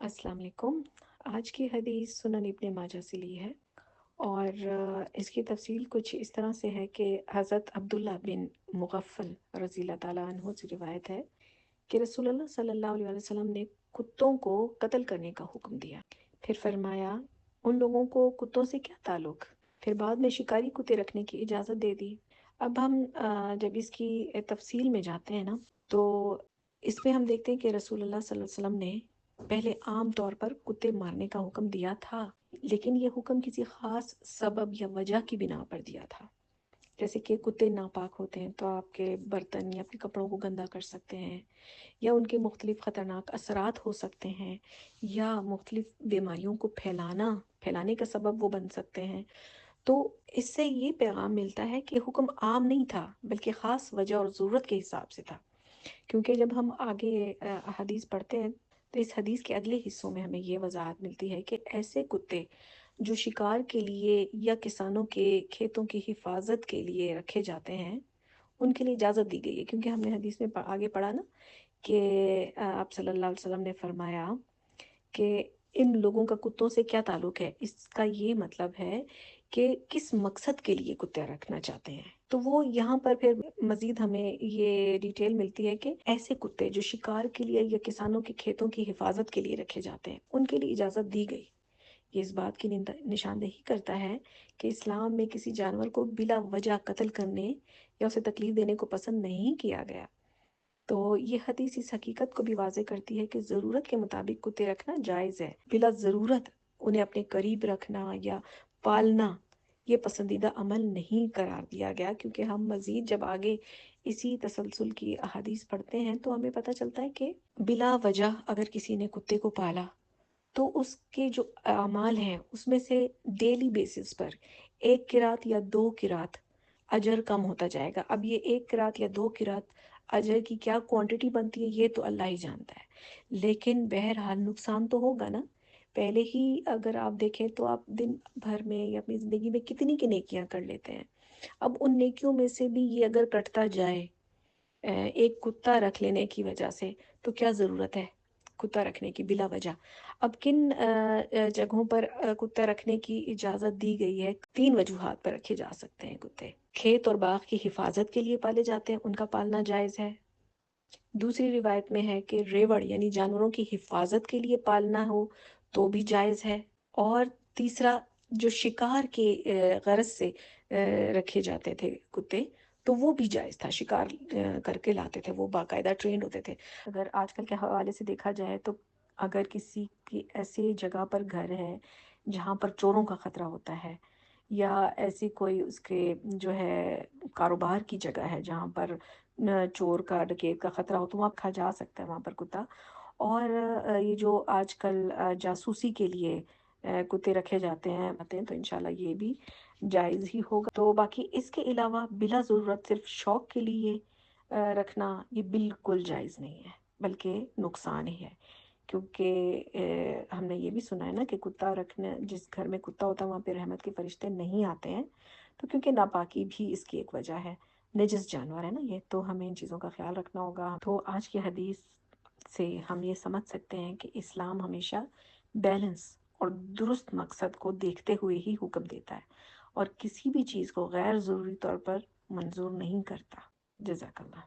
अस्सलाम वालेकुम। आज की हदीस सुनन इब्न माजा से ली है और इसकी तफसील कुछ इस तरह से है कि हज़रत अब्दुल्ला बिन मुग़फ़्फ़ल रज़ी अल्लाह ताला अन्हु से रिवायत है कि रसूलुल्लाह सल्लल्लाहु अलैहि वसल्लम ने कुत्तों को कत्ल करने का हुक्म दिया। फिर फरमाया, उन लोगों को कुत्तों से क्या ताल्लुक? फिर बाद में शिकारी कुत्ते रखने की इजाज़त दे दी। अब हम जब इसकी तफसील में जाते हैं ना, तो इसमें हम देखते हैं कि रसूलुल्लाह सल्लल्लाहु अलैहि वसल्लम ने पहले आम तौर पर कुत्ते मारने का हुक्म दिया था, लेकिन ये हुक्म किसी खास सबब या वजह की बिना पर दिया था। जैसे कि कुत्ते नापाक होते हैं तो आपके बर्तन या अपने कपड़ों को गंदा कर सकते हैं, या उनके मुख्तलिफ ख़तरनाक असरात हो सकते हैं, या मुख्तलिफ बीमारियों को फैलाने का सबब वो बन सकते हैं। तो इससे ये पैगाम मिलता है कि हुक्म आम नहीं था, बल्कि ख़ास वजह और ज़रूरत के हिसाब से था। क्योंकि जब हम आगे हदीस पढ़ते हैं तो इस हदीस के अगले हिस्सों में हमें ये वजाहत मिलती है कि ऐसे कुत्ते जो शिकार के लिए या किसानों के खेतों की हिफाजत के लिए रखे जाते हैं, उनके लिए इजाज़त दी गई है। क्योंकि हमने हदीस में आगे पढ़ा ना कि आप सल्लल्लाहु अलैहि वसल्लम ने फरमाया कि इन लोगों का कुत्तों से क्या ताल्लुक है। इसका ये मतलब है कि किस मकसद के लिए कुत्ते रखना चाहते हैं। तो वो यहाँ पर फिर मजीद हमें ये डिटेल मिलती है कि ऐसे कुत्ते जो शिकार के लिए या किसानों के खेतों की हिफाजत के लिए रखे जाते हैं, उनके लिए इजाज़त दी गई। ये इस बात की निशानदेही करता है कि इस्लाम में किसी जानवर को बिला वजह कत्ल करने या उसे तकलीफ देने को पसंद नहीं किया गया। तो ये हदीस इस हकीकत को भी वाज़े करती है कि ज़रूरत के मुताबिक कुत्ते रखना जायज़ है। बिला ज़रूरत उन्हें अपने करीब रखना या पालना ये पसंदीदा अमल नहीं करार दिया गया, क्योंकि हम मज़ीद जब आगे इसी तसलसल की अहादीस पढ़ते हैं तो हमें पता चलता है कि बिला वजह अगर किसी ने कुत्ते को पाला तो उसके जो अमाल हैं उसमें से डेली बेसिस पर 1 किरात या 2 किरात अजर कम होता जाएगा। अब ये 1 किरात या 2 किरात अजर की क्या क्वांटिटी बनती है ये तो अल्लाह ही जानता है, लेकिन बहरहाल नुकसान तो होगा ना। पहले ही अगर आप देखें तो आप दिन भर में या अपनी ज़िंदगी में कितनी की नेकियां कर लेते हैं। अब उन नेकियों में से भी ये अगर कटता जाए एक कुत्ता रख लेने की वजह से, तो क्या ज़रूरत है कुत्ता रखने की बिला वजह। अब किन जगहों पर कुत्ता रखने की इजाज़त दी गई है? 3 वजूहात पर रखे जा सकते हैं कुत्ते। खेत और बाग की हिफाजत के लिए पाले जाते हैं, उनका पालना जायज़ है। दूसरी रिवायत में है कि रेवड़ यानी जानवरों की हिफाजत के लिए पालना हो तो भी जायज़ है। और तीसरा, जो शिकार के गरज से रखे जाते थे कुत्ते, तो वो भी जायज़ था। शिकार करके लाते थे, वो बाकायदा ट्रेंड होते थे। अगर आजकल के हवाले से देखा जाए तो अगर किसी की ऐसी जगह पर घर है जहाँ पर चोरों का ख़तरा होता है, या ऐसी कोई उसके जो है कारोबार की जगह है जहाँ पर चोर का डकैत का ख़तरा हो, तो वहाँ रखा जा सकता है वहाँ पर कुत्ता। और ये जो आजकल जासूसी के लिए कुत्ते रखे जाते हैं तो इंशाल्लाह ये भी जायज़ ही होगा। तो बाकी इसके अलावा बिला ज़रूरत सिर्फ शौक के लिए रखना ये बिल्कुल जायज़ नहीं है, बल्कि नुकसान ही है। क्योंकि हमने ये भी सुना है ना कि कुत्ता रखने, जिस घर में कुत्ता होता है वहाँ पे रहमत के फरिश्ते नहीं आते हैं। तो क्योंकि नापाकी भी इसकी एक वजह है, नजिस जानवर है ना ये, तो हमें इन चीज़ों का ख्याल रखना होगा। तो आज की हदीस से हम ये समझ सकते हैं कि इस्लाम हमेशा बैलेंस और दुरुस्त मकसद को देखते हुए ही हुक्म देता है, और किसी भी चीज़ को गैर ज़रूरी तौर पर मंजूर नहीं करता। जज़ाकल्लाह।